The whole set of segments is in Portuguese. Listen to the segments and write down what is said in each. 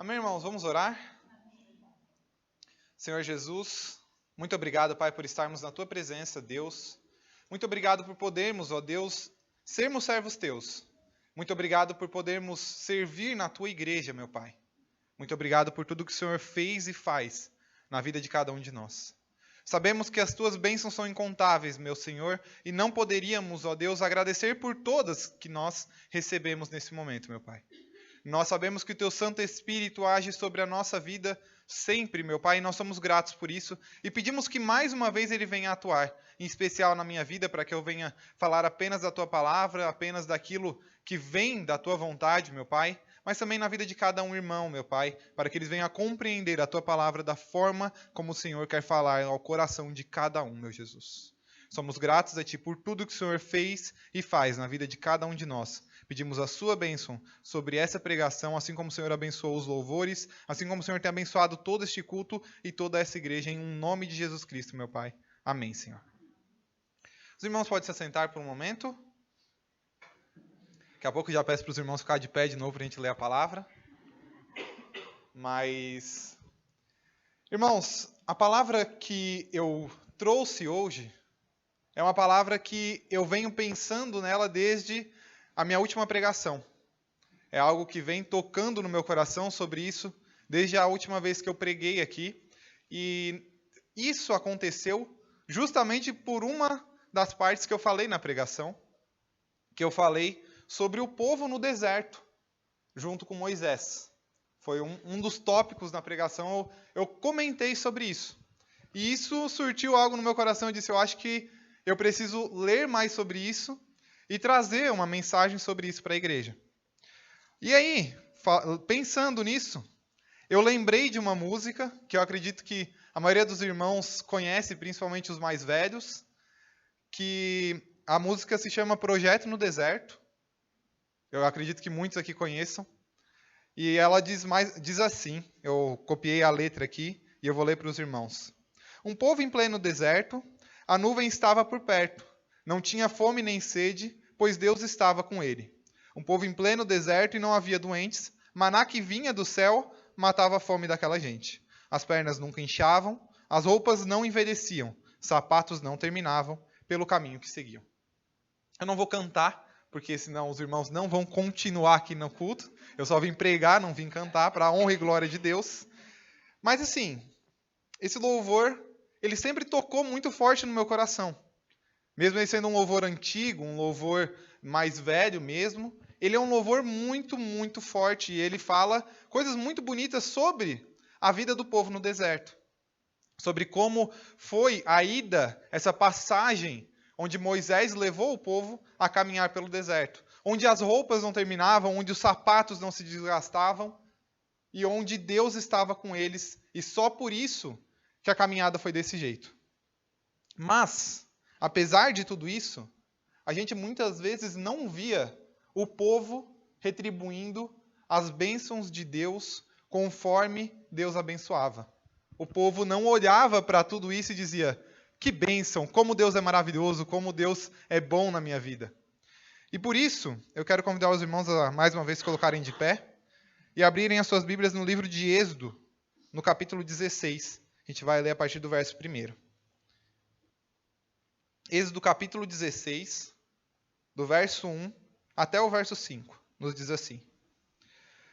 Amém, irmãos? Vamos orar? Senhor Jesus, muito obrigado, Pai, por estarmos na Tua presença, Deus. Muito obrigado por podermos, ó Deus, sermos servos Teus. Muito obrigado por podermos servir na Tua igreja, meu Pai. Muito obrigado por tudo que o Senhor fez e faz na vida de cada um de nós. Sabemos que as Tuas bênçãos são incontáveis, meu Senhor, e não poderíamos, ó Deus, agradecer por todas que nós recebemos nesse momento, meu Pai. Nós sabemos que o Teu Santo Espírito age sobre a nossa vida sempre, meu Pai, e nós somos gratos por isso. E pedimos que mais uma vez Ele venha atuar, em especial na minha vida, para que eu venha falar apenas da Tua palavra, apenas daquilo que vem da Tua vontade, meu Pai, mas também na vida de cada um irmão, meu Pai, para que eles venham a compreender a Tua palavra da forma como o Senhor quer falar ao coração de cada um, meu Jesus. Somos gratos a Ti por tudo que o Senhor fez e faz na vida de cada um de nós. Pedimos a sua bênção sobre essa pregação, assim como o Senhor abençoou os louvores, assim como o Senhor tem abençoado todo este culto e toda essa igreja, em nome de Jesus Cristo, meu Pai. Amém, Senhor. Os irmãos podem se assentar por um momento. Daqui a pouco eu já peço para os irmãos ficar de pé de novo para a gente ler a palavra. Mas, irmãos, a palavra que eu trouxe hoje é uma palavra que eu venho pensando nela desde a minha última pregação. É algo que vem tocando no meu coração sobre isso desde a última vez que eu preguei aqui. E isso aconteceu justamente por uma das partes que eu falei na pregação, que eu falei sobre o povo no deserto, junto com Moisés. Foi um dos tópicos na pregação, eu comentei sobre isso. E isso surtiu algo no meu coração, eu disse, eu acho que eu preciso ler mais sobre isso e trazer uma mensagem sobre isso para a igreja. E aí, pensando nisso, eu lembrei de uma música que eu acredito que a maioria dos irmãos conhece, principalmente os mais velhos, que a música se chama Projeto no Deserto. Eu acredito que muitos aqui conheçam. E ela diz assim, eu copiei a letra aqui e eu vou ler para os irmãos. Um povo em pleno deserto, a nuvem estava por perto. Não tinha fome nem sede, pois Deus estava com ele. Um povo em pleno deserto e não havia doentes. Maná que vinha do céu matava a fome daquela gente. As pernas nunca inchavam, as roupas não envelheciam, sapatos não terminavam pelo caminho que seguiam. Eu não vou cantar, porque senão os irmãos não vão continuar aqui no culto. Eu só vim pregar, não vim cantar, para a honra e glória de Deus. Mas assim, esse louvor, ele sempre tocou muito forte no meu coração. Mesmo ele sendo um louvor antigo, um louvor mais velho mesmo, ele é um louvor muito, muito forte. E ele fala coisas muito bonitas sobre a vida do povo no deserto. Sobre como foi a ida, essa passagem, onde Moisés levou o povo a caminhar pelo deserto. Onde as roupas não terminavam, onde os sapatos não se desgastavam, e onde Deus estava com eles. E só por isso que a caminhada foi desse jeito. Mas, apesar de tudo isso, a gente muitas vezes não via o povo retribuindo as bênçãos de Deus conforme Deus abençoava. O povo não olhava para tudo isso e dizia, que bênção, como Deus é maravilhoso, como Deus é bom na minha vida. E por isso, eu quero convidar os irmãos a mais uma vez se colocarem de pé e abrirem as suas Bíblias no livro de Êxodo, no capítulo 16. A gente vai ler a partir do verso 1. Êxodo capítulo 16, do verso 1 até o verso 5, nos diz assim.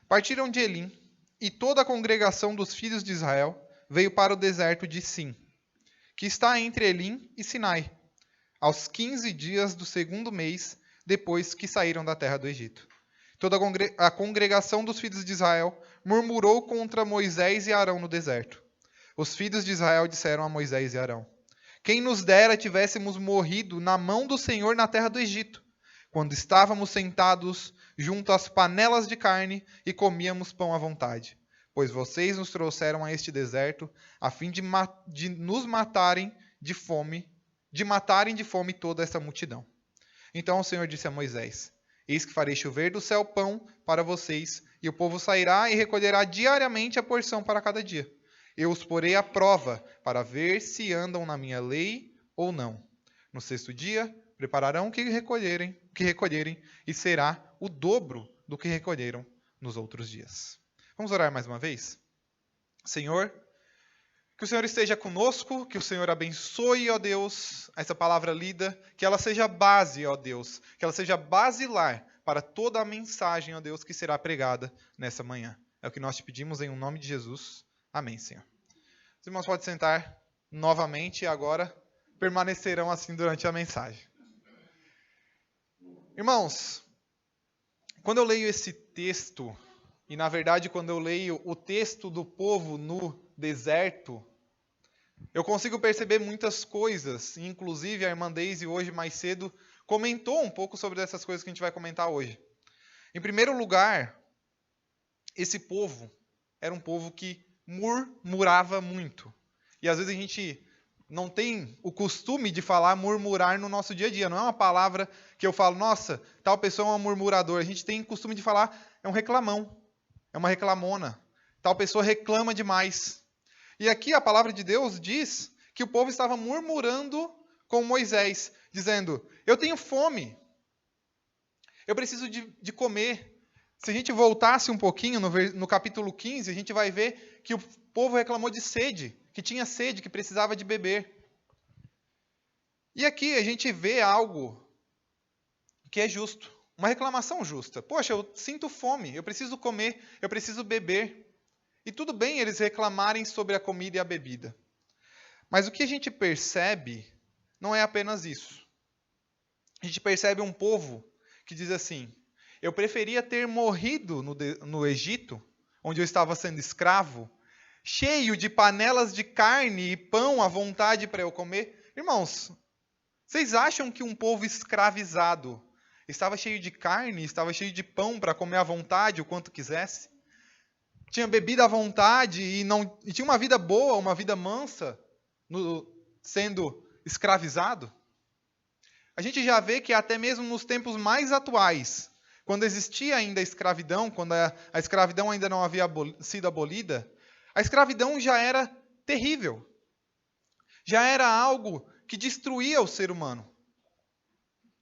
Partiram de Elim, e toda a congregação dos filhos de Israel veio para o deserto de Sim, que está entre Elim e Sinai, aos 15 dias do 2º mês, depois que saíram da terra do Egito. Toda a congregação dos filhos de Israel murmurou contra Moisés e Arão no deserto. Os filhos de Israel disseram a Moisés e Arão, quem nos dera tivéssemos morrido na mão do Senhor na terra do Egito, quando estávamos sentados junto às panelas de carne e comíamos pão à vontade. Pois vocês nos trouxeram a este deserto a fim de nos matarem de fome, toda essa multidão. Então o Senhor disse a Moisés, eis que farei chover do céu pão para vocês, e o povo sairá e recolherá diariamente a porção para cada dia. Eu os porei à prova, para ver se andam na minha lei ou não. No 6º dia, prepararão o que recolherem, e será o dobro do que recolheram nos outros dias. Vamos orar mais uma vez? Senhor, que o Senhor esteja conosco, que o Senhor abençoe, ó Deus, essa palavra lida, que ela seja base, ó Deus, que ela seja basilar para toda a mensagem, ó Deus, que será pregada nessa manhã. É o que nós te pedimos em nome de Jesus. Amém, Senhor. Os irmãos podem sentar novamente e agora permanecerão assim durante a mensagem. Irmãos, quando eu leio esse texto, e na verdade quando eu leio o texto do povo no deserto, eu consigo perceber muitas coisas, inclusive a irmã Daisy hoje mais cedo comentou um pouco sobre essas coisas que a gente vai comentar hoje. Em primeiro lugar, esse povo era um povo que murmurava muito. E às vezes a gente não tem o costume de falar murmurar no nosso dia a dia. Não é uma palavra que eu falo, nossa, tal pessoa é um murmurador. A gente tem o costume de falar, é um reclamão, é uma reclamona. Tal pessoa reclama demais. E aqui a palavra de Deus diz que o povo estava murmurando com Moisés, dizendo, eu tenho fome, eu preciso de comer. Se a gente voltasse um pouquinho no capítulo 15, a gente vai ver que o povo reclamou de sede, que tinha sede, que precisava de beber. E aqui a gente vê algo que é justo, uma reclamação justa. Poxa, eu sinto fome, eu preciso comer, eu preciso beber. E tudo bem eles reclamarem sobre a comida e a bebida. Mas o que a gente percebe não é apenas isso. A gente percebe um povo que diz assim, eu preferia ter morrido no Egito, onde eu estava sendo escravo, cheio de panelas de carne e pão à vontade para eu comer. Irmãos, vocês acham que um povo escravizado estava cheio de carne, estava cheio de pão para comer à vontade, o quanto quisesse? Tinha bebida à vontade e tinha uma vida boa, uma vida mansa, sendo escravizado? A gente já vê que até mesmo nos tempos mais atuais, quando existia ainda a escravidão, quando a escravidão ainda não havia sido abolida, a escravidão já era terrível. Já era algo que destruía o ser humano.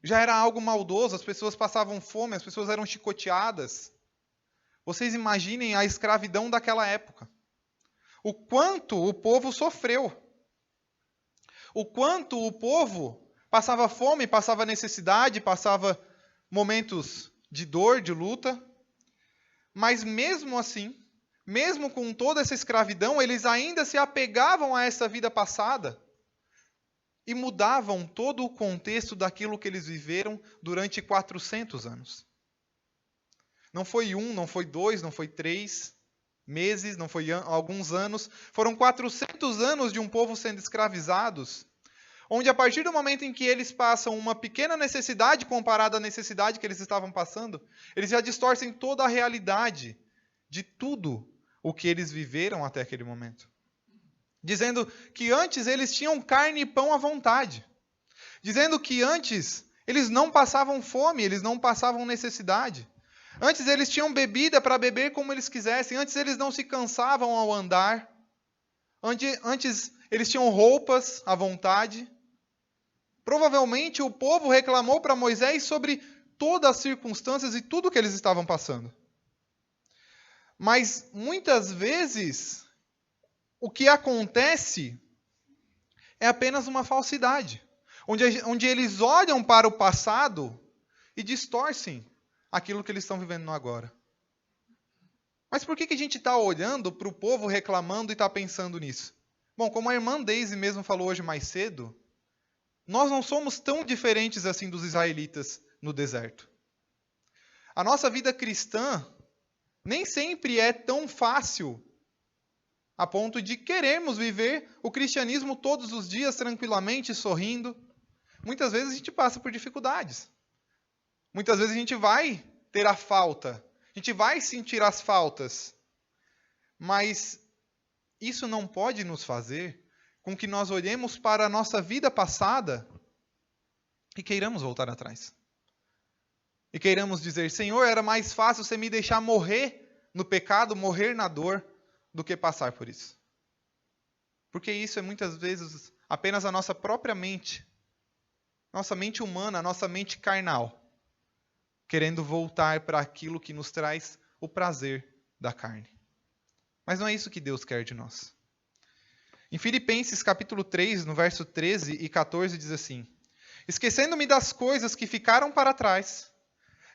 Já era algo maldoso, as pessoas passavam fome, as pessoas eram chicoteadas. Vocês imaginem a escravidão daquela época. O quanto o povo sofreu. O quanto o povo passava fome, passava necessidade, passava momentos de dor, de luta. Mas mesmo assim, mesmo com toda essa escravidão, eles ainda se apegavam a essa vida passada e mudavam todo o contexto daquilo que eles viveram durante 400 anos. Não foi 1, não foi 2, não foi 3 meses, não foi alguns anos. Foram 400 anos de um povo sendo escravizados, onde a partir do momento em que eles passam uma pequena necessidade comparada à necessidade que eles estavam passando, eles já distorcem toda a realidade de tudo o que eles viveram até aquele momento. Dizendo que antes eles tinham carne e pão à vontade. Dizendo que antes eles não passavam fome, eles não passavam necessidade. Antes eles tinham bebida para beber como eles quisessem. Antes eles não se cansavam ao andar. Antes eles tinham roupas à vontade. Provavelmente o povo reclamou para Moisés sobre todas as circunstâncias e tudo que eles estavam passando. Mas muitas vezes o que acontece é apenas uma falsidade, onde eles olham para o passado e distorcem aquilo que eles estão vivendo no agora. Mas por que a gente está olhando para o povo reclamando e está pensando nisso? Bom, como a irmã Daisy mesmo falou hoje mais cedo, nós não somos tão diferentes assim dos israelitas no deserto. A nossa vida cristã nem sempre é tão fácil a ponto de querermos viver o cristianismo todos os dias tranquilamente, sorrindo. Muitas vezes a gente passa por dificuldades. Muitas vezes a gente vai ter a falta, a gente vai sentir as faltas. Mas isso não pode nos fazer com que nós olhemos para a nossa vida passada e queiramos voltar atrás. E queiramos dizer, Senhor, era mais fácil você me deixar morrer no pecado, morrer na dor, do que passar por isso. Porque isso é muitas vezes apenas a nossa própria mente, nossa mente humana, a nossa mente carnal, querendo voltar para aquilo que nos traz o prazer da carne. Mas não é isso que Deus quer de nós. Em Filipenses capítulo 3, no verso 13 e 14, diz assim: esquecendo-me das coisas que ficaram para trás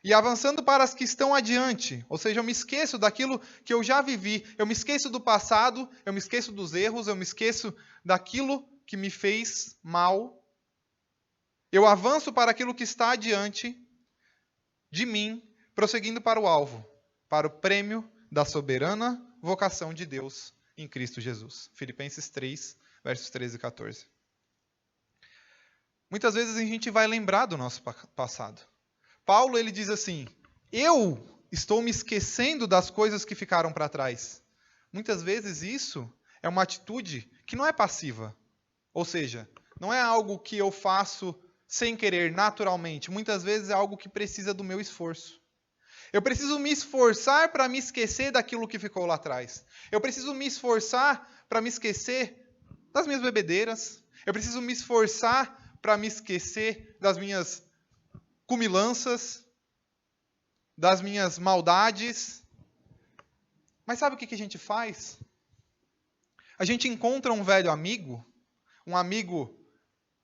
e avançando para as que estão adiante, ou seja, eu me esqueço daquilo que eu já vivi, eu me esqueço do passado, eu me esqueço dos erros, eu me esqueço daquilo que me fez mal, eu avanço para aquilo que está adiante de mim, prosseguindo para o alvo, para o prêmio da soberana vocação de Deus em Cristo Jesus. Filipenses 3, versos 13 e 14. Muitas vezes a gente vai lembrar do nosso passado. Paulo, ele diz assim: eu estou me esquecendo das coisas que ficaram para trás. Muitas vezes isso é uma atitude que não é passiva. Ou seja, não é algo que eu faço sem querer, naturalmente. Muitas vezes é algo que precisa do meu esforço. Eu preciso me esforçar para me esquecer daquilo que ficou lá atrás. Eu preciso me esforçar para me esquecer das minhas bebedeiras. Eu preciso me esforçar para me esquecer das minhas cumilanças, das minhas maldades. Mas sabe o que a gente faz? A gente encontra um velho amigo, um amigo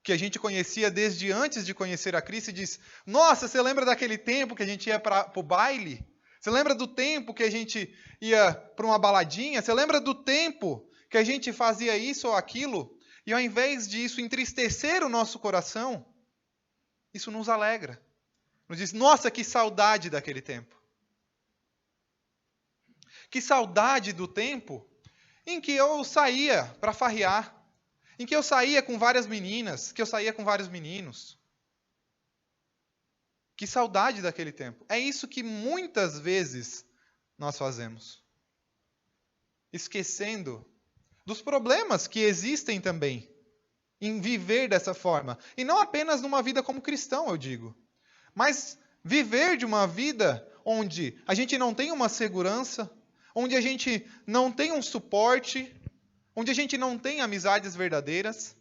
que a gente conhecia desde antes de conhecer a Cristo e diz: nossa, você lembra daquele tempo que a gente ia para o baile? Você lembra do tempo que a gente ia para uma baladinha? Você lembra do tempo que a gente fazia isso ou aquilo? E ao invés disso entristecer o nosso coração, isso nos alegra. Nos diz: nossa, que saudade daquele tempo. Que saudade do tempo em que eu saía para farrear, em que eu saía com várias meninas, que eu saía com vários meninos. Que saudade daquele tempo. É isso que muitas vezes nós fazemos. Esquecendo dos problemas que existem também em viver dessa forma. E não apenas numa vida como cristão, eu digo. Mas viver de uma vida onde a gente não tem uma segurança, onde a gente não tem um suporte, onde a gente não tem amizades verdadeiras,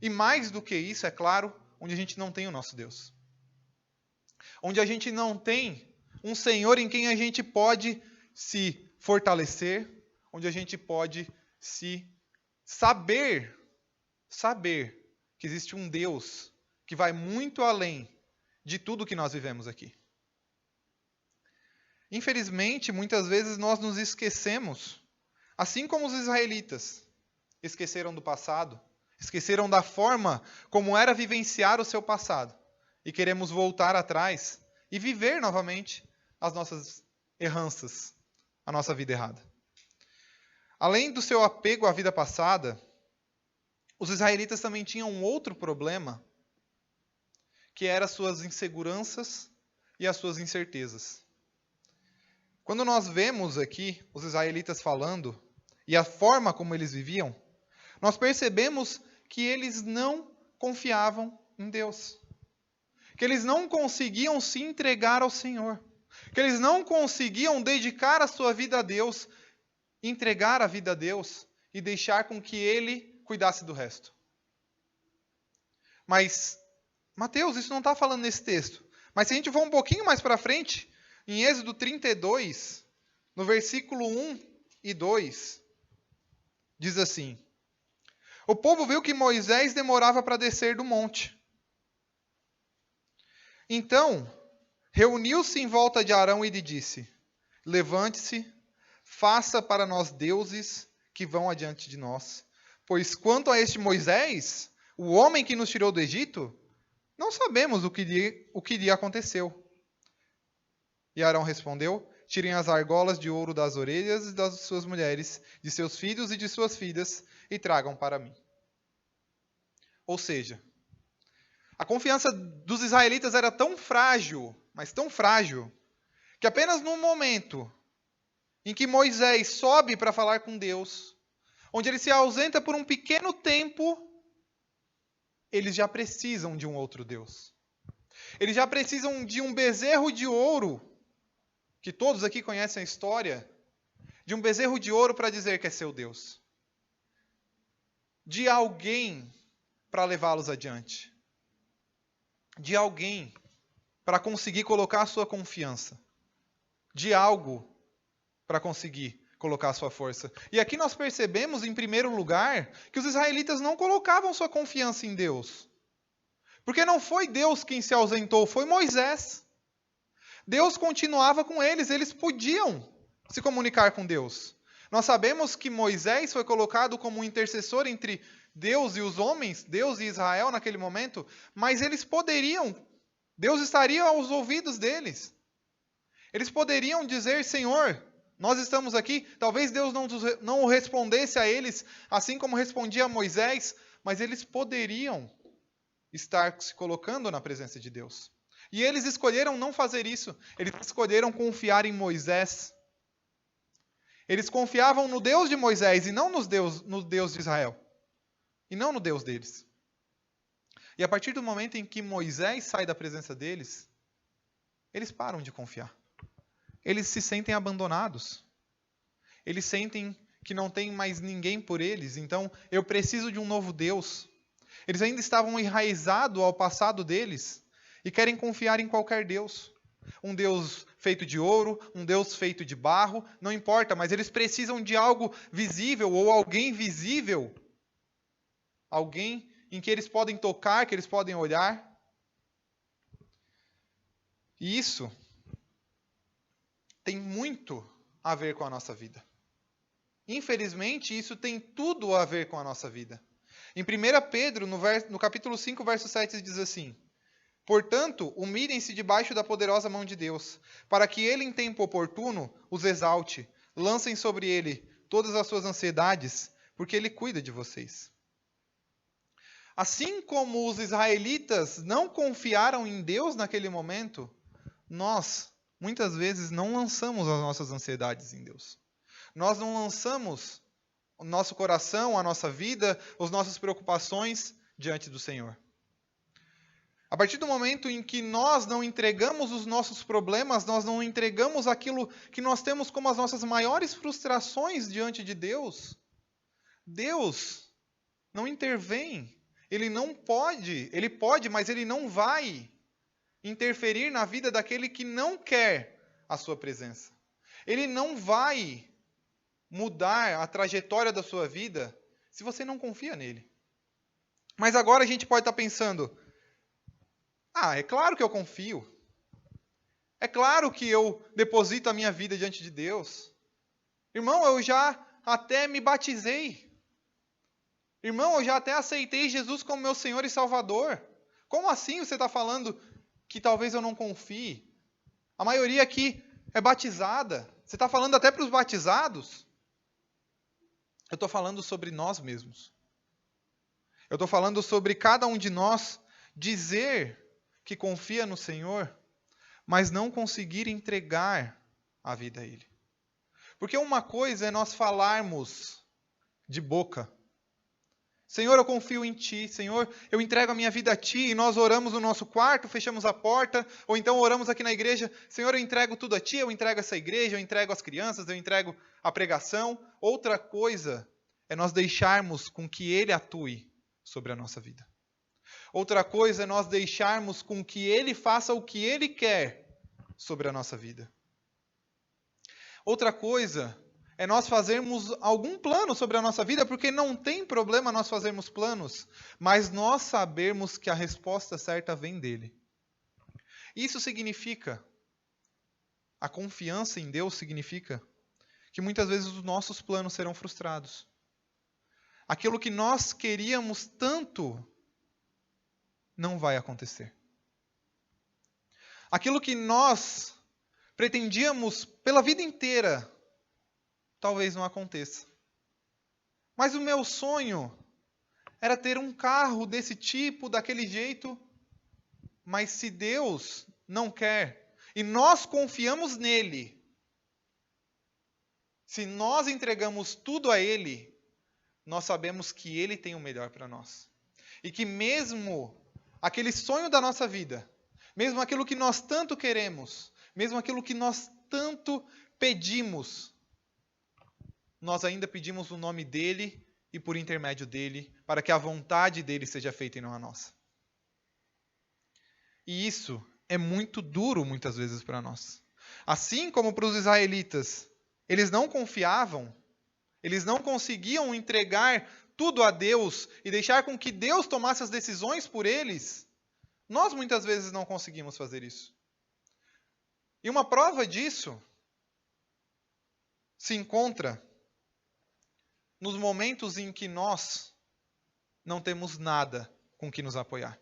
e mais do que isso, é claro, onde a gente não tem o nosso Deus. Onde a gente não tem um Senhor em quem a gente pode se fortalecer, onde a gente pode se saber que existe um Deus que vai muito além de tudo que nós vivemos aqui. Infelizmente, muitas vezes nós nos esquecemos, assim como os israelitas esqueceram do passado, esqueceram da forma como era vivenciar o seu passado, e queremos voltar atrás e viver novamente as nossas erranças, a nossa vida errada. Além do seu apego à vida passada, os israelitas também tinham um outro problema, que eram as suas inseguranças e as suas incertezas. Quando nós vemos aqui os israelitas falando e a forma como eles viviam, nós percebemos que eles não confiavam em Deus. Que eles não conseguiam se entregar ao Senhor. Que eles não conseguiam dedicar a sua vida a Deus, entregar a vida a Deus e deixar com que Ele cuidasse do resto. Mas, Mateus, isso não está falando nesse texto. Mas se a gente for um pouquinho mais para frente, em Êxodo 32, no versículo 1 e 2, diz assim: o povo viu que Moisés demorava para descer do monte. Então, reuniu-se em volta de Arão e lhe disse: levante-se, faça para nós deuses que vão adiante de nós. Pois quanto a este Moisés, o homem que nos tirou do Egito, não sabemos o que lhe aconteceu. E Arão respondeu: tirem as argolas de ouro das orelhas das suas mulheres, de seus filhos e de suas filhas, e tragam para mim. Ou seja, a confiança dos israelitas era tão frágil, mas tão frágil, que apenas no momento em que Moisés sobe para falar com Deus, onde ele se ausenta por um pequeno tempo, eles já precisam de um outro Deus. Eles já precisam de um bezerro de ouro, que todos aqui conhecem a história, de um bezerro de ouro para dizer que é seu Deus. De alguém para levá-los adiante. De alguém para conseguir colocar a sua confiança. De algo para conseguir colocar a sua força. E aqui nós percebemos, em primeiro lugar, que os israelitas não colocavam sua confiança em Deus. Porque não foi Deus quem se ausentou, foi Moisés. Deus continuava com eles podiam se comunicar com Deus. Nós sabemos que Moisés foi colocado como um intercessor entre Deus e os homens, Deus e Israel naquele momento, mas eles poderiam, Deus estaria aos ouvidos deles. Eles poderiam dizer, Senhor, nós estamos aqui. Talvez Deus não respondesse a eles, assim como respondia a Moisés, mas eles poderiam estar se colocando na presença de Deus. E eles escolheram não fazer isso. Eles escolheram confiar em Moisés. Eles confiavam no Deus de Moisés e não no Deus de Israel. E não no Deus deles. E a partir do momento em que Moisés sai da presença deles, eles param de confiar. Eles se sentem abandonados. Eles sentem que não tem mais ninguém por eles. Então, eu preciso de um novo Deus. Eles ainda estavam enraizados ao passado deles e querem confiar em qualquer Deus. Um Deus feito de ouro, um Deus feito de barro, não importa, mas eles precisam de algo visível ou alguém visível. Alguém em que eles podem tocar, que eles podem olhar. E isso tem muito a ver com a nossa vida. Infelizmente, isso tem tudo a ver com a nossa vida. Em 1 Pedro, no capítulo 5, verso 7, diz assim: Portanto, humilhem-se debaixo da poderosa mão de Deus, para que ele, em tempo oportuno, os exalte. Lancem sobre ele todas as suas ansiedades, porque ele cuida de vocês. Assim como os israelitas não confiaram em Deus naquele momento, nós, muitas vezes, não lançamos as nossas ansiedades em Deus. Nós não lançamos o nosso coração, a nossa vida, as nossas preocupações diante do Senhor. A partir do momento em que nós não entregamos os nossos problemas, nós não entregamos aquilo que nós temos como as nossas maiores frustrações diante de Deus, Deus não intervém. Ele não pode, ele pode, mas ele não vai interferir na vida daquele que não quer a sua presença. Ele não vai mudar a trajetória da sua vida se você não confia nele. Mas agora a gente pode estar pensando, é claro que eu confio. É claro que eu deposito a minha vida diante de Deus. Irmão, eu já até me batizei. Irmão, eu já até aceitei Jesus como meu Senhor e Salvador. Como assim você está falando que talvez eu não confie? A maioria aqui é batizada. Você está falando até para os batizados? Eu estou falando sobre nós mesmos. Eu estou falando sobre cada um de nós dizer que confia no Senhor, mas não conseguir entregar a vida a Ele. Porque uma coisa é nós falarmos de boca. Senhor, eu confio em Ti. Senhor, eu entrego a minha vida a Ti. E nós oramos no nosso quarto, fechamos a porta. Ou então oramos aqui na igreja. Senhor, eu entrego tudo a Ti. Eu entrego essa igreja, eu entrego as crianças, eu entrego a pregação. Outra coisa é nós deixarmos com que Ele atue sobre a nossa vida. Outra coisa é nós deixarmos com que Ele faça o que Ele quer sobre a nossa vida. Outra coisa é nós fazermos algum plano sobre a nossa vida, porque não tem problema nós fazermos planos, mas nós sabermos que a resposta certa vem dele. Isso significa, a confiança em Deus significa que muitas vezes os nossos planos serão frustrados. Aquilo que nós queríamos tanto não vai acontecer. Aquilo que nós pretendíamos pela vida inteira, talvez não aconteça. Mas o meu sonho era ter um carro desse tipo, daquele jeito. Mas se Deus não quer, e nós confiamos nele, se nós entregamos tudo a Ele, nós sabemos que Ele tem o melhor para nós. E que mesmo aquele sonho da nossa vida, mesmo aquilo que nós tanto queremos, mesmo aquilo que nós tanto pedimos, nós ainda pedimos o nome dEle e por intermédio dEle, para que a vontade dEle seja feita e não a nossa. E isso é muito duro muitas vezes para nós. Assim como para os israelitas, eles não confiavam, eles não conseguiam entregar tudo a Deus e deixar com que Deus tomasse as decisões por eles, nós muitas vezes não conseguimos fazer isso. E uma prova disso se encontra nos momentos em que nós não temos nada com que nos apoiar.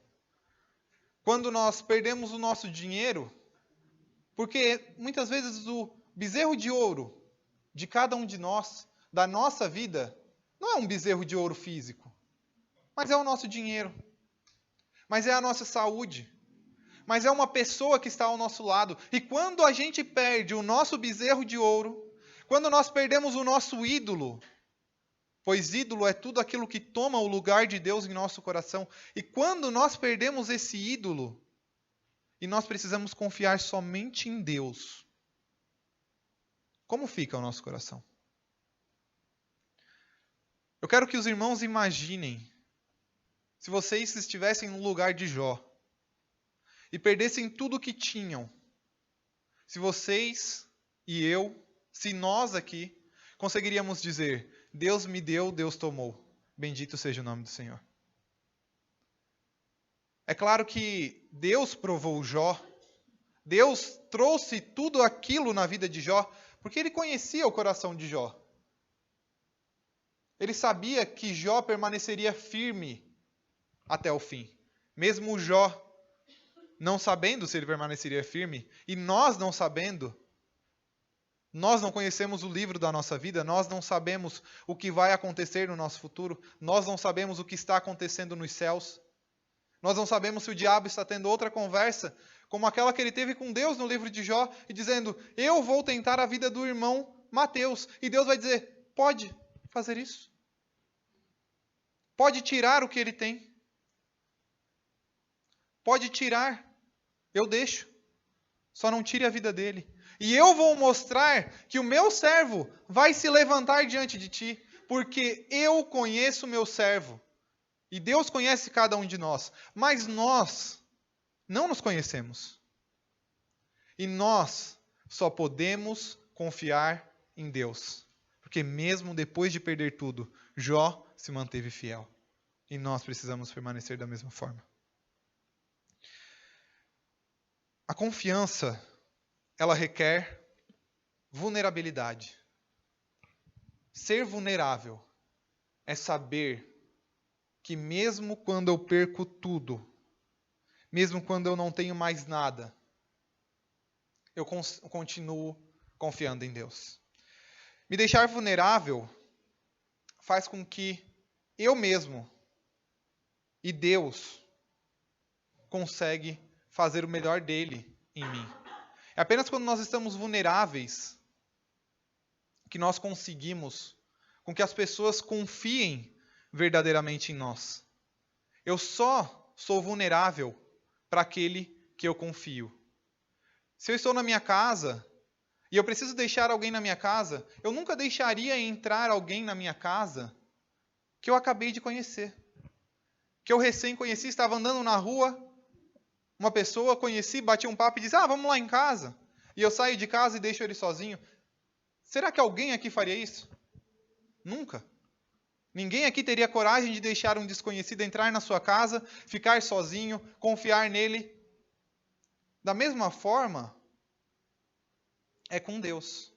Quando nós perdemos o nosso dinheiro, porque muitas vezes o bezerro de ouro de cada um de nós, da nossa vida, não é um bezerro de ouro físico, mas é o nosso dinheiro, mas é a nossa saúde, mas é uma pessoa que está ao nosso lado. E quando a gente perde o nosso bezerro de ouro, quando nós perdemos o nosso ídolo, pois ídolo é tudo aquilo que toma o lugar de Deus em nosso coração, e quando nós perdemos esse ídolo, e nós precisamos confiar somente em Deus, como fica o nosso coração? Eu quero que os irmãos imaginem, se vocês estivessem no lugar de Jó, e perdessem tudo o que tinham, se vocês e eu, se nós aqui, conseguiríamos dizer: Deus me deu, Deus tomou, bendito seja o nome do Senhor. É claro que Deus provou Jó, Deus trouxe tudo aquilo na vida de Jó, porque Ele conhecia o coração de Jó. Ele sabia que Jó permaneceria firme até o fim. Mesmo Jó não sabendo se ele permaneceria firme, e nós não sabendo, nós não conhecemos o livro da nossa vida, nós não sabemos o que vai acontecer no nosso futuro, nós não sabemos o que está acontecendo nos céus, nós não sabemos se o diabo está tendo outra conversa, como aquela que ele teve com Deus no livro de Jó, e dizendo: eu vou tentar a vida do irmão Mateus, e Deus vai dizer: pode fazer isso, pode tirar o que ele tem, pode tirar, eu deixo, só não tire a vida dele. E eu vou mostrar que o meu servo vai se levantar diante de ti, porque eu conheço o meu servo. E Deus conhece cada um de nós, mas nós não nos conhecemos. E nós só podemos confiar em Deus, porque mesmo depois de perder tudo, Jó se manteve fiel. E nós precisamos permanecer da mesma forma. A confiança, ela requer vulnerabilidade. Ser vulnerável é saber que mesmo quando eu perco tudo, mesmo quando eu não tenho mais nada, eu continuo confiando em Deus. Me deixar vulnerável faz com que eu mesmo e Deus conseguem fazer o melhor dele em mim. É apenas quando nós estamos vulneráveis que nós conseguimos com que as pessoas confiem verdadeiramente em nós. Eu só sou vulnerável para aquele que eu confio. Se eu estou na minha casa e eu preciso deixar alguém na minha casa, eu nunca deixaria entrar alguém na minha casa que eu acabei de conhecer, que eu recém conheci, estava andando na rua, uma pessoa, conheci, bati um papo e disse: vamos lá em casa. E eu saio de casa e deixo ele sozinho. Será que alguém aqui faria isso? Nunca. Ninguém aqui teria coragem de deixar um desconhecido entrar na sua casa, ficar sozinho, confiar nele. Da mesma forma, é com Deus.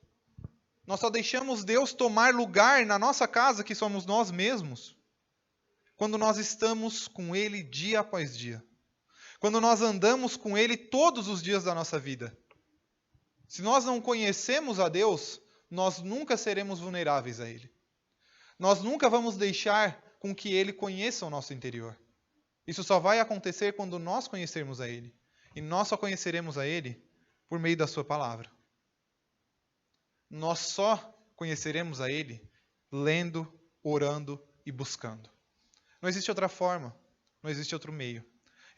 Nós só deixamos Deus tomar lugar na nossa casa, que somos nós mesmos, quando nós estamos com Ele dia após dia. Quando nós andamos com Ele todos os dias da nossa vida. Se nós não conhecemos a Deus, nós nunca seremos vulneráveis a Ele. Nós nunca vamos deixar com que Ele conheça o nosso interior. Isso só vai acontecer quando nós conhecermos a Ele. E nós só conheceremos a Ele por meio da Sua palavra. Nós só conheceremos a Ele lendo, orando e buscando. Não existe outra forma, não existe outro meio.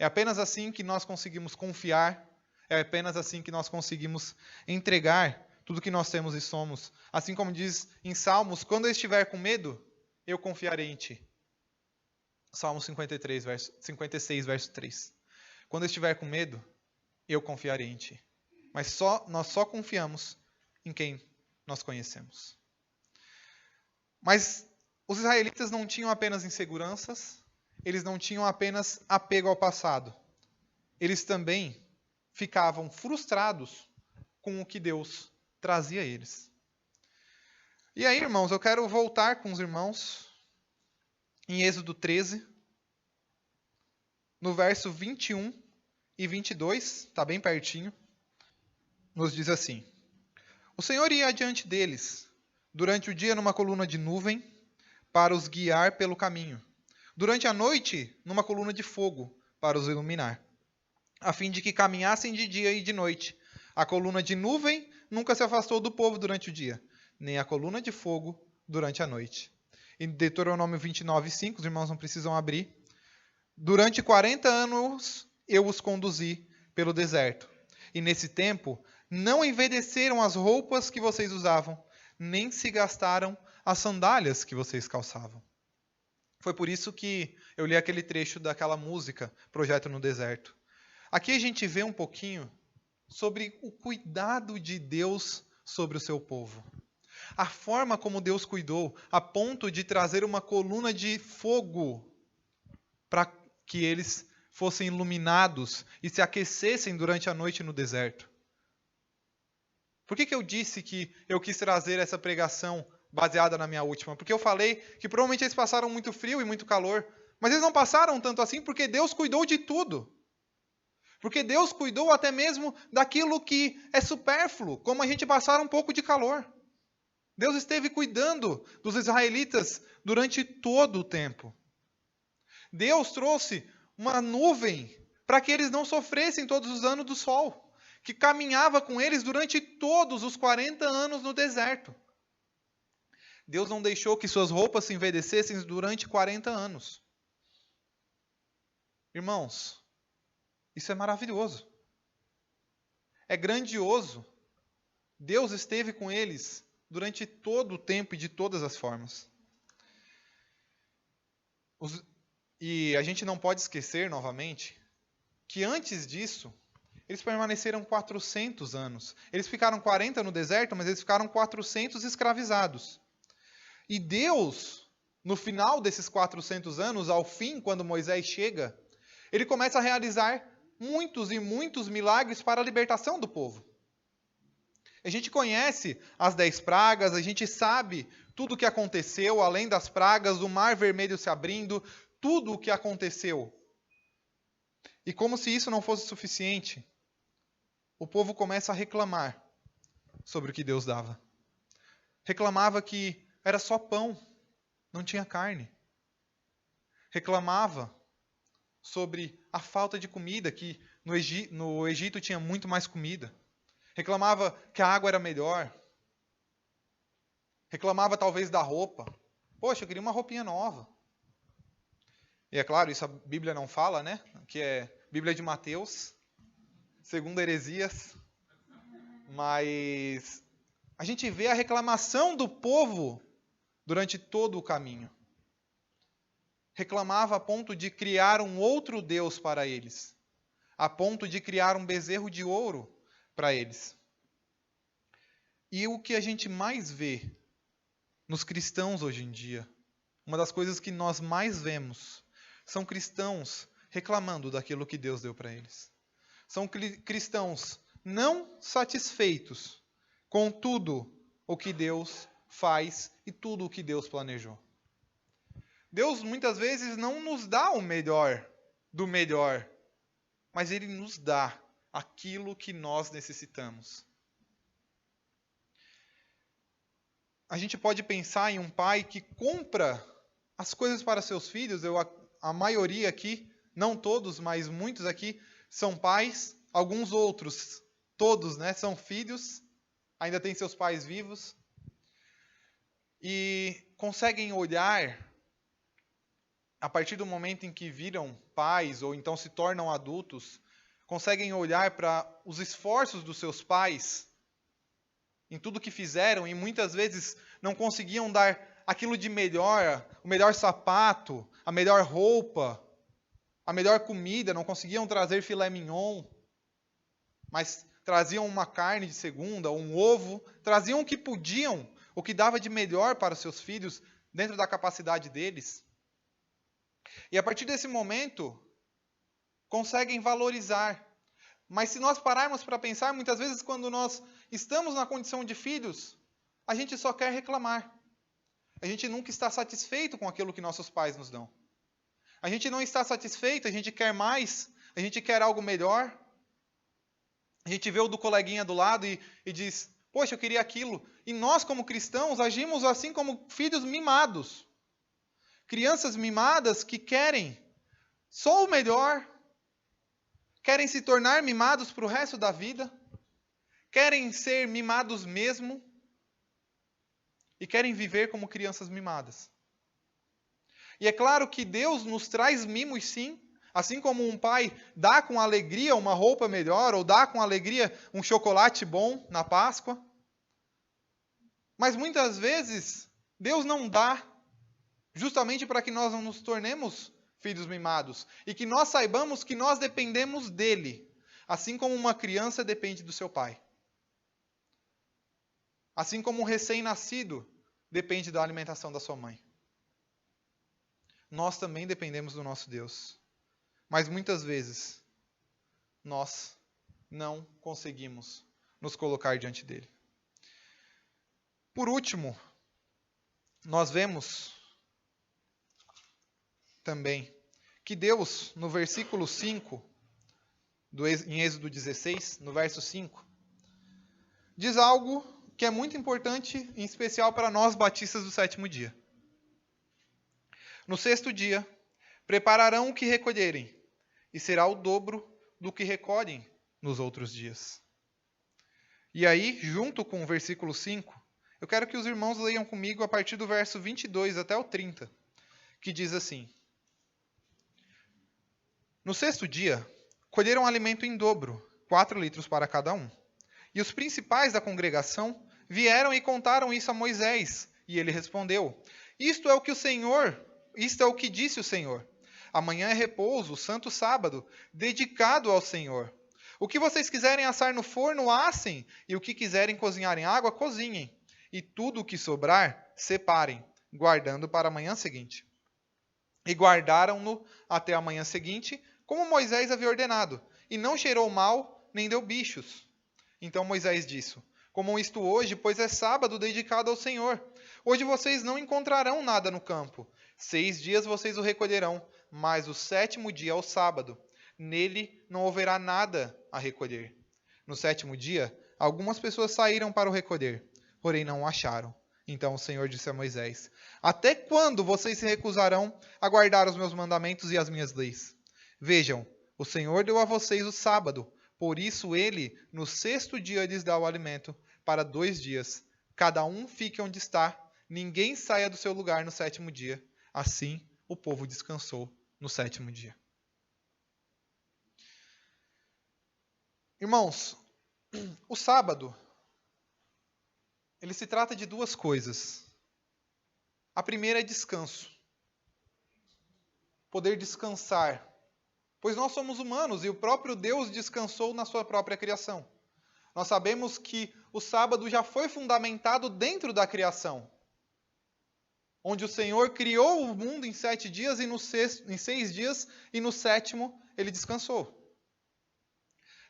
É apenas assim que nós conseguimos confiar, é apenas assim que nós conseguimos entregar tudo que nós temos e somos. Assim como diz em Salmos: quando eu estiver com medo, eu confiarei em ti. Salmo 56, verso 3. Quando eu estiver com medo, eu confiarei em ti. Mas nós só confiamos em quem nós conhecemos. Mas os israelitas não tinham apenas inseguranças, eles não tinham apenas apego ao passado. Eles também ficavam frustrados com o que Deus trazia a eles. E aí, irmãos, eu quero voltar com os irmãos em Êxodo 13, no verso 21 e 22, está bem pertinho, nos diz assim: O Senhor ia adiante deles, durante o dia numa coluna de nuvem, para os guiar pelo caminho. Durante a noite, numa coluna de fogo, para os iluminar, a fim de que caminhassem de dia e de noite. A coluna de nuvem nunca se afastou do povo durante o dia, nem a coluna de fogo durante a noite. Em Deuteronômio 29:5, os irmãos não precisam abrir. Durante 40 anos eu os conduzi pelo deserto, e nesse tempo não envelheceram as roupas que vocês usavam, nem se gastaram as sandálias que vocês calçavam. Foi por isso que eu li aquele trecho daquela música, Projeto no Deserto. Aqui a gente vê um pouquinho sobre o cuidado de Deus sobre o seu povo. A forma como Deus cuidou, a ponto de trazer uma coluna de fogo para que eles fossem iluminados e se aquecessem durante a noite no deserto. Por que eu disse que eu quis trazer essa pregação baseada na minha última? Porque eu falei que provavelmente eles passaram muito frio e muito calor, mas eles não passaram tanto assim porque Deus cuidou de tudo. Porque Deus cuidou até mesmo daquilo que é supérfluo, como a gente passar um pouco de calor. Deus esteve cuidando dos israelitas durante todo o tempo. Deus trouxe uma nuvem para que eles não sofressem todos os anos do sol, que caminhava com eles durante todos os 40 anos no deserto. Deus não deixou que suas roupas se envelhecessem durante 40 anos. Irmãos, isso é maravilhoso. É grandioso. Deus esteve com eles durante todo o tempo e de todas as formas. E a gente não pode esquecer, novamente, que antes disso, eles permaneceram 400 anos. Eles ficaram 40 no deserto, mas eles ficaram 400 escravizados. E Deus, no final desses 400 anos, ao fim, quando Moisés chega, ele começa a realizar muitos e muitos milagres para a libertação do povo. A gente conhece as 10 pragas, a gente sabe tudo o que aconteceu, além das pragas, o mar vermelho se abrindo, tudo o que aconteceu. E como se isso não fosse suficiente, o povo começa a reclamar sobre o que Deus dava. Reclamava que era só pão, não tinha carne. Reclamava sobre a falta de comida, que no Egito tinha muito mais comida. Reclamava que a água era melhor. Reclamava talvez da roupa. Poxa, eu queria uma roupinha nova. E é claro, isso a Bíblia não fala, né? Que é Bíblia de Mateus, segundo Heresias. Mas a gente vê a reclamação do povo durante todo o caminho. Reclamava a ponto de criar um outro Deus para eles, a ponto de criar um bezerro de ouro para eles. E o que a gente mais vê nos cristãos hoje em dia, uma das coisas que nós mais vemos, são cristãos reclamando daquilo que Deus deu para eles. São cristãos não satisfeitos com tudo o que Deus faz e tudo o que Deus planejou. Deus muitas vezes não nos dá o melhor do melhor, mas Ele nos dá aquilo que nós necessitamos. A gente pode pensar em um pai que compra as coisas para seus filhos. A maioria aqui, não todos, mas muitos aqui, são pais. Alguns outros, todos, né, são filhos, ainda têm seus pais vivos. E conseguem olhar, a partir do momento em que viram pais, ou então se tornam adultos, conseguem olhar para os esforços dos seus pais, em tudo que fizeram, e muitas vezes não conseguiam dar aquilo de melhor, o melhor sapato, a melhor roupa, a melhor comida, não conseguiam trazer filé mignon, mas traziam uma carne de segunda, um ovo, traziam o que podiam, o que dava de melhor para os seus filhos, dentro da capacidade deles. E a partir desse momento, conseguem valorizar. Mas se nós pararmos para pensar, muitas vezes quando nós estamos na condição de filhos, a gente só quer reclamar. A gente nunca está satisfeito com aquilo que nossos pais nos dão. A gente não está satisfeito, a gente quer mais, a gente quer algo melhor. A gente vê o do coleguinha do lado e diz, poxa, eu queria aquilo. E nós, como cristãos, agimos assim como filhos mimados. Crianças mimadas que querem só o melhor, querem se tornar mimados para o resto da vida, querem ser mimados mesmo e querem viver como crianças mimadas. E é claro que Deus nos traz mimos sim, assim como um pai dá com alegria uma roupa melhor ou dá com alegria um chocolate bom na Páscoa. Mas muitas vezes Deus não dá justamente para que nós não nos tornemos filhos mimados e que nós saibamos que nós dependemos dele, assim como uma criança depende do seu pai. Assim como um recém-nascido depende da alimentação da sua mãe. Nós também dependemos do nosso Deus. Mas muitas vezes nós não conseguimos nos colocar diante dele. Por último, nós vemos também que Deus, no versículo 5, em Êxodo 16, no verso 5, diz algo que é muito importante, em especial para nós batistas do sétimo dia. No sexto dia, prepararão o que recolherem, e será o dobro do que recolhem nos outros dias. E aí, junto com o versículo 5, eu quero que os irmãos leiam comigo a partir do verso 22 até o 30, que diz assim: No sexto dia, colheram alimento em dobro, 4 litros para cada um. E os principais da congregação vieram e contaram isso a Moisés, e ele respondeu: Isto é o que disse o Senhor. Amanhã é repouso, o santo sábado, dedicado ao Senhor. O que vocês quiserem assar no forno, assem, e o que quiserem cozinhar em água, cozinhem. E tudo o que sobrar, separem, guardando para a manhã seguinte. E guardaram-no até a manhã seguinte, como Moisés havia ordenado, e não cheirou mal, nem deu bichos. Então Moisés disse: Comam isto hoje, pois é sábado dedicado ao Senhor. Hoje vocês não encontrarão nada no campo. 6 dias vocês o recolherão, mas o sétimo dia é o sábado. Nele não haverá nada a recolher. No sétimo dia, algumas pessoas saíram para o recolher, porém não o acharam. Então o Senhor disse a Moisés: Até quando vocês se recusarão a guardar os meus mandamentos e as minhas leis? Vejam, o Senhor deu a vocês o sábado, por isso ele, no sexto dia, lhes dá o alimento para 2 dias. Cada um fique onde está, ninguém saia do seu lugar no sétimo dia. Assim, o povo descansou no sétimo dia. Irmãos, o sábado, ele se trata de 2 coisas. A primeira é descanso. Poder descansar. Pois nós somos humanos e o próprio Deus descansou na sua própria criação. Nós sabemos que o sábado já foi fundamentado dentro da criação, onde o Senhor criou o mundo em 7 dias e em 6 dias, e no sétimo ele descansou.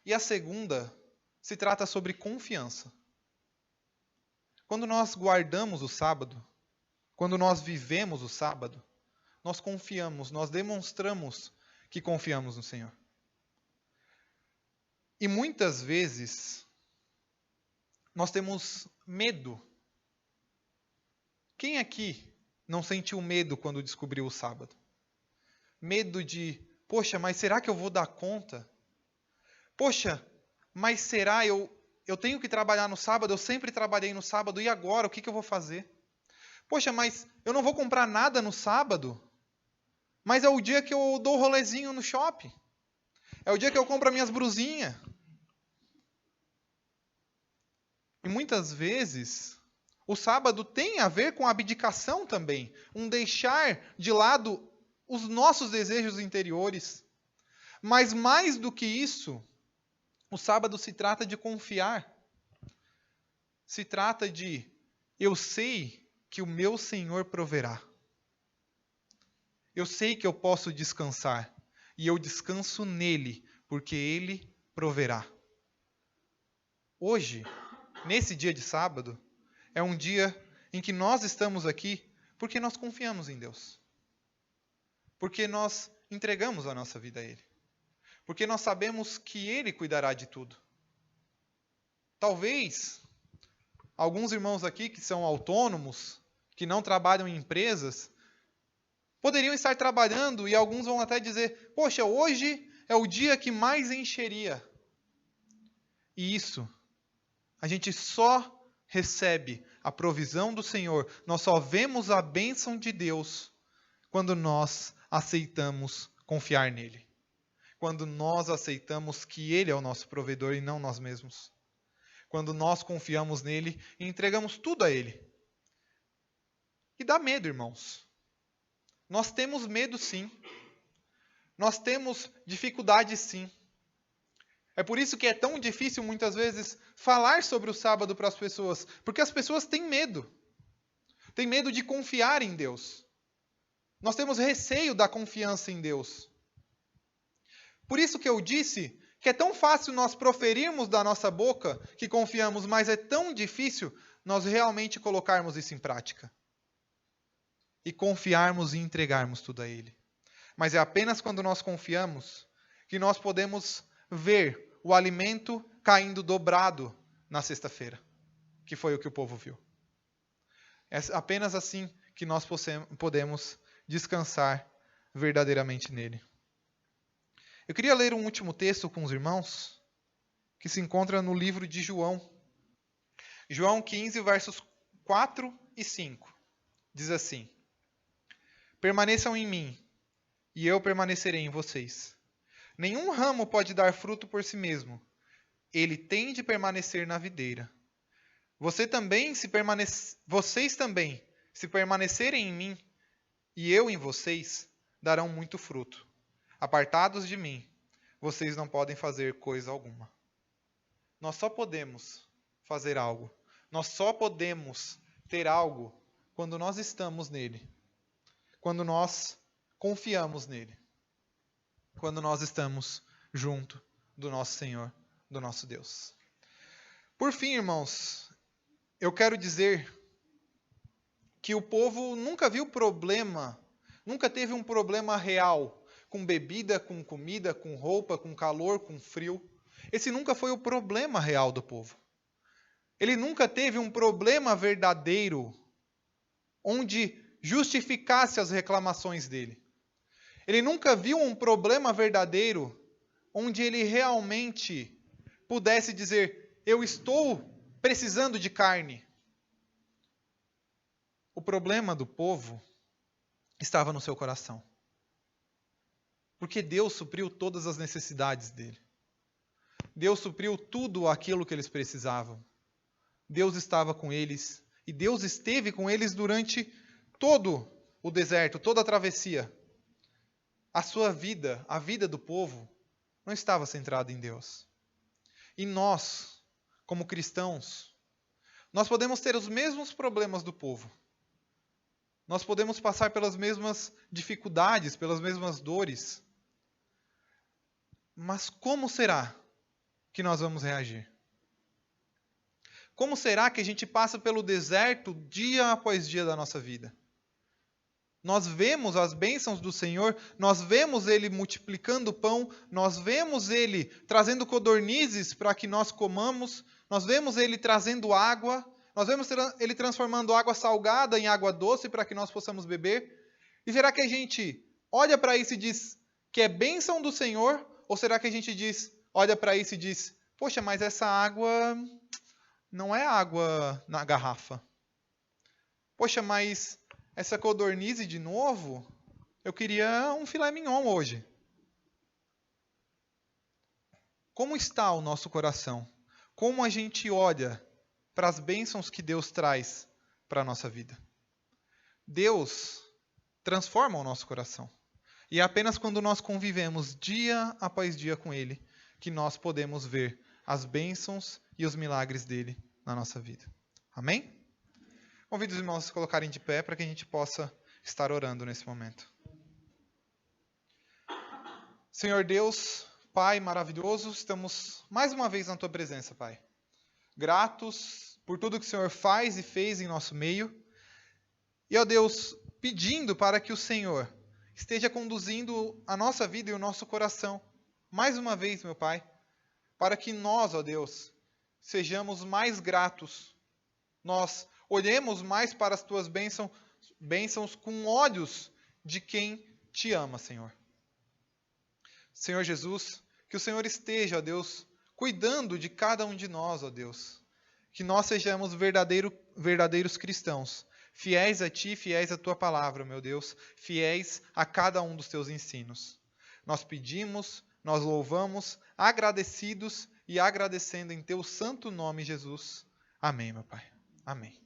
E a segunda se trata sobre confiança. Quando nós guardamos o sábado, quando nós vivemos o sábado, nós confiamos, nós demonstramos que confiamos no Senhor. E muitas vezes nós temos medo. Quem aqui não sentiu medo quando descobriu o sábado? Medo de, poxa, mas será que eu vou dar conta? Poxa, mas será eu tenho que trabalhar no sábado? Eu sempre trabalhei no sábado, e agora? O que eu vou fazer? Poxa, mas eu não vou comprar nada no sábado? Mas é o dia que eu dou rolezinho no shopping. É o dia que eu compro as minhas brusinhas. E muitas vezes, o sábado tem a ver com abdicação também. Um deixar de lado os nossos desejos interiores. Mas mais do que isso, O sábado se trata de confiar. Se trata de, eu sei que o meu Senhor proverá. Eu sei que eu posso descansar. E eu descanso nele, porque ele proverá. Hoje, nesse dia de sábado, é um dia em que nós estamos aqui porque nós confiamos em Deus. Porque nós entregamos a nossa vida a Ele. Porque nós sabemos que Ele cuidará de tudo. Talvez alguns irmãos aqui que são autônomos, que não trabalham em empresas, poderiam estar trabalhando e alguns vão até dizer, poxa, hoje é o dia que mais encheria. E isso, a gente só recebe a provisão do Senhor, nós só vemos a bênção de Deus quando nós aceitamos confiar nele. Quando nós aceitamos que Ele é o nosso provedor e não nós mesmos. Quando nós confiamos nele e entregamos tudo a Ele. E dá medo, irmãos. Nós temos medo, sim. Nós temos dificuldade, sim. É por isso que é tão difícil, muitas vezes, falar sobre o sábado para as pessoas. Porque as pessoas têm medo. Têm medo de confiar em Deus. Nós temos receio da confiança em Deus. Por isso que eu disse que é tão fácil nós proferirmos da nossa boca que confiamos, mas é tão difícil nós realmente colocarmos isso em prática. E confiarmos e entregarmos tudo a Ele. Mas é apenas quando nós confiamos que nós podemos ver o alimento caindo dobrado na sexta-feira, que foi o que o povo viu. É apenas assim que nós podemos descansar verdadeiramente nele. Eu queria ler um último texto com os irmãos, que se encontra no livro de João. João 15, versos 4 e 5. Diz assim: Permaneçam em mim, e eu permanecerei em vocês. Nenhum ramo pode dar fruto por si mesmo. Ele tem de permanecer na videira. Vocês também, se permanecerem em mim, e eu em vocês, darão muito fruto. Apartados de mim, vocês não podem fazer coisa alguma. Nós só podemos fazer algo. Nós só podemos ter algo quando nós estamos nele. Quando nós confiamos nele. Quando nós estamos junto do nosso Senhor, do nosso Deus. Por fim, irmãos, eu quero dizer que o povo nunca viu problema, nunca teve um problema real com bebida, com comida, com roupa, com calor, com frio. Esse nunca foi o problema real do povo. Ele nunca teve um problema verdadeiro onde justificasse as reclamações dele. Ele nunca viu um problema verdadeiro onde ele realmente pudesse dizer, eu estou precisando de carne. O problema do povo estava no seu coração. Porque Deus supriu todas as necessidades dele. Deus supriu tudo aquilo que eles precisavam. Deus estava com eles. E Deus esteve com eles durante todo o deserto, toda a travessia. A sua vida, a vida do povo, não estava centrada em Deus. E nós, como cristãos, nós podemos ter os mesmos problemas do povo. Nós podemos passar pelas mesmas dificuldades, pelas mesmas dores. Mas como será que nós vamos reagir? Como será que a gente passa pelo deserto dia após dia da nossa vida? Nós vemos as bênçãos do Senhor, nós vemos Ele multiplicando o pão, nós vemos Ele trazendo codornizes para que nós comamos, nós vemos Ele trazendo água, nós vemos Ele transformando água salgada em água doce para que nós possamos beber. E será que a gente olha para isso e diz que é bênção do Senhor? Ou será que a gente olha para isso e diz, poxa, mas essa água não é água na garrafa. Poxa, mas essa codornize de novo, eu queria um filé mignon hoje. Como está o nosso coração? Como a gente olha para as bênçãos que Deus traz para a nossa vida? Deus transforma o nosso coração. E é apenas quando nós convivemos dia após dia com Ele, que nós podemos ver as bênçãos e os milagres dele na nossa vida. Amém? Convido os irmãos a se colocarem de pé para que a gente possa estar orando nesse momento. Senhor Deus, Pai maravilhoso, estamos mais uma vez na Tua presença, Pai. Gratos por tudo que o Senhor faz e fez em nosso meio. E, ó Deus, pedindo para que o Senhor esteja conduzindo a nossa vida e o nosso coração, mais uma vez, meu Pai, para que nós, ó Deus, sejamos mais gratos. Nós olhemos mais para as Tuas bênçãos com olhos de quem Te ama, Senhor. Senhor Jesus, que o Senhor esteja, ó Deus, cuidando de cada um de nós, ó Deus. Que nós sejamos verdadeiros cristãos, fiéis a Ti, fiéis à Tua palavra, meu Deus, fiéis a cada um dos Teus ensinos. Nós pedimos, nós louvamos, agradecidos e agradecendo em Teu santo nome, Jesus. Amém, meu Pai. Amém.